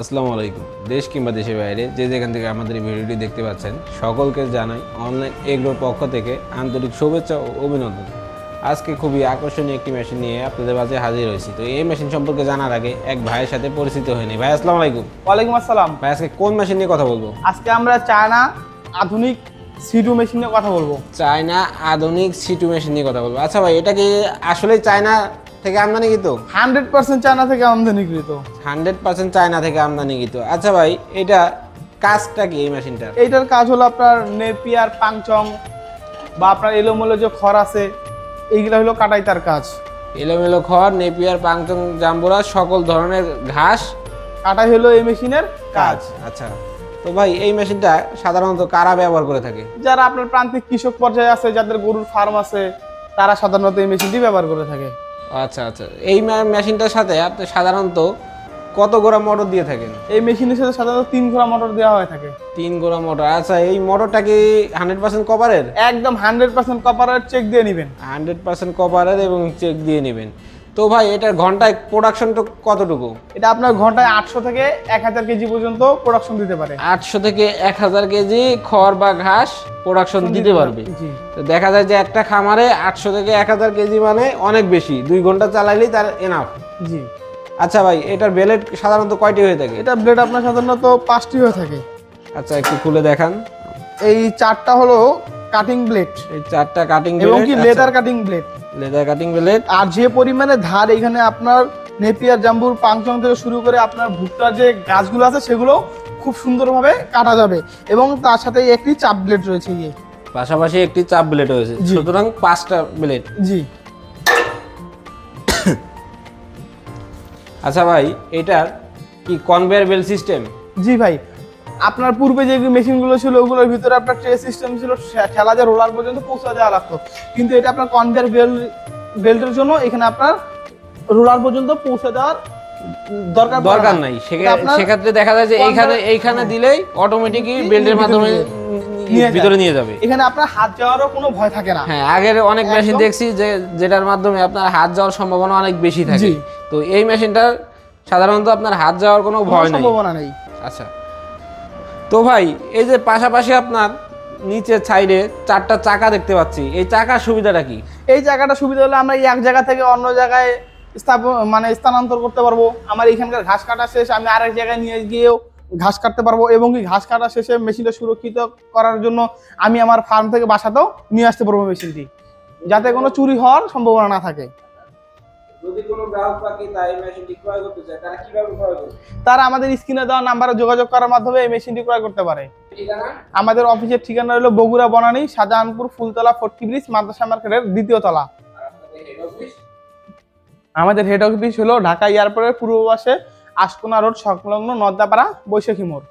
আসসালামু আলাইকুম। দেশ কিংবা দেশের বাইরে যে যেখান থেকে আমাদের এই ভিডিওটি দেখতে পাচ্ছেন সকলকে জানাই অনলাইন এগ্রোর পক্ষ থেকে আন্তরিক শুভেচ্ছা ও অভিনন্দন। আজকে খুবই আকর্ষণীয় একটি মেশিন নিয়ে আপনাদের মাঝে হাজির হয়েছি। তো এই মেশিন সম্পর্কে জানার আগে এক ভাইয়ের সাথে পরিচিত হয়নি। ভাই আসসালামু আলাইকুম। ওয়ালাইকুম আসসালাম। ভাই আজকে কোন মেশিন নিয়ে কথা বলবো? আজকে আমরা চায়না আধুনিক সিডু মেশিন নিয়ে কথা বলবো। চায়না আধুনিক সিটু মেশিন নিয়ে কথা বলবো। আচ্ছা ভাই, এটা কি আসলে চায়না থেকে আমদানিকৃত? 100% চায়না থেকে আমদানিকৃত। 100% চায়না থেকে আমদানিকৃত। আচ্ছা ভাই, এটা কাজটা কি এই মেশিনটার? এইটার কাজ হলো আপনার নেপিয়ার পাংচং বা আপনার এলোমেলো যে খড় আছে এইগুলা হলো কাটাই তার কাজ। এলোমেলো খড়, নেপিয়ার, পাংচং, জাম্বুরা সকল ধরনের ঘাস কাটাই হলো এই মেশিনের কাজ। আচ্ছা, তো ভাই এই মেশিনটা সাধারণত কারা ব্যবহার করে থাকে? যারা আপনার প্রান্তিক কৃষক পর্যায়ে আছে, যাদের গরুর ফার্ম আছে, তারা সাধারণত এই মেশিনটি ব্যবহার করে থাকে। আচ্ছা আচ্ছা, এই মেশিনটার সাথে আপনি সাধারণত কত গোড়া মোটর দিয়ে থাকেন? এই মেশিনের সাথে সাধারণত 3 ঘোড়া মোটর দেওয়া হয়ে থাকে। 3 গোড়া মোটর। আচ্ছা, এই মোটরটা কি 100% কপারের? একদম 100% কপারের, চেক দিয়ে নেবেন। 100% কপারের এবং চেক দিয়ে নেবেন। তো ভাই এটার ঘন্টায় প্রোডাকশনটা কতটুকু? এটা আপনার ঘন্টায় 800 থেকে 1000 কেজি পর্যন্ত প্রোডাকশন দিতে পারে। 800 থেকে 1000 কেজি খড় বা ঘাস প্রোডাকশন দিতে পারবে। জি। তো দেখা যায় যে একটা খামারে 800 থেকে 1000 কেজি মানে অনেক বেশি, 2 ঘন্টা চালাইলেই তার এনাফ। জি। আচ্ছা ভাই, এটার ব্লেড সাধারণত কয়টি হয়ে থাকে? এটা ব্লেড আপনার সাধারণত 5টি হয়ে থাকে। আচ্ছা, একটু খুলে দেখান। এই 4টা হলো কাটিং ব্লেড এই 4টা কাটিং এবং কি leather cutting blade. Leather cutting blade. আর যে পরিমাণে ধার এখানে আপনার নেপিয়ার, জাম্বুর, পাংচং থেকে শুরু করে আপনার ভুট্টার যে গাছগুলো আছে সেগুলো খুব সুন্দরভাবে কাটা যাবে এবং তার সাথে একটি চাপ ব্লেড রয়েছে। পাশাপাশি একটি চাপ ব্লেড রয়েছে, সুতরাং 5টা ব্লেড। জি। আচ্ছা ভাই, এটার কি কনভেয়ার বেল্ট সিস্টেম? জি ভাই, আপনার পূর্বে যে মেশিনগুলো ছিল ওগুলোর ভিতরে আপনার ট্রে সিস্টেম ছিল, ঠেলা যে রোলার পর্যন্ত পৌঁছে দেওয়া লাগতো, কিন্তু এটা আপনার কনভেয়ার বেল্টের জন্য এখানে আপনার রোলার পর্যন্ত পৌঁছে দেওয়ার দরকার নাই। সেক্ষেত্রে দেখা যায় যে এইখানে দিলেই অটোমেটিকই বেল্টের মাধ্যমে ভিতরে নিয়ে যাবে। এখানে আপনার হাত যাওয়ারও কোনো ভয় থাকে না। হ্যাঁ, আগের অনেক মেশিন দেখছি যেটার মাধ্যমে আপনার হাত যাওয়ার সম্ভাবনা অনেক বেশি থাকে। তো এই মেশিনটার সাধারণত আপনার হাত যাওয়ার কোনো ভয় নেই, সম্ভাবনা নেই। আচ্ছা, তো ভাই এই যে পাশাপাশি আপনার নিচে সাইডে 4টা চাকা দেখতে পাচ্ছি, এই চাকার সুবিধাটা কি? এই জায়গাটা সুবিধা হলো আমরা এক জায়গা থেকে অন্য জায়গায় স্থানান্তর করতে পারবো। আমার এখানকার ঘাস কাটা শেষ, আমি আরেক জায়গায় নিয়ে গিয়েও ঘাস কাটতে পারবো এবং কি ঘাস কাটা শেষে মেশিনটা সুরক্ষিত করার জন্য আমি আমার ফার্ম থেকে বাসাতেও নিয়ে আসতে পারবো মেশিনটি, যাতে কোনো চুরি হওয়ার সম্ভাবনা না থাকে। যদি কোনো গ্রাহক বা ক্রেতা এই মেশিনটি ক্রয় করতে চায়, তারা কিভাবে ক্রয় করবে? তারা আমাদের স্ক্রিনে দেওয়া নাম্বারে যোগাযোগ করার মাধ্যমে এই মেশিনটি ক্রয় করতে পারে। ঠিকানা? আমাদের অফিসের ঠিকানা হলো বগুড়া বনানী, শাহজাহানপুর ফুলতলা, ফটকি ব্রিজ, মাদ্রাসা মার্কেটের 2য় তলা। আমাদের হেড অফিস হলো ঢাকা এয়ারপোর্টের পূর্ব পাশে আশকোনা রোড সংলগ্ন নদ্দাপাড়া, বৈশাখী মোড়।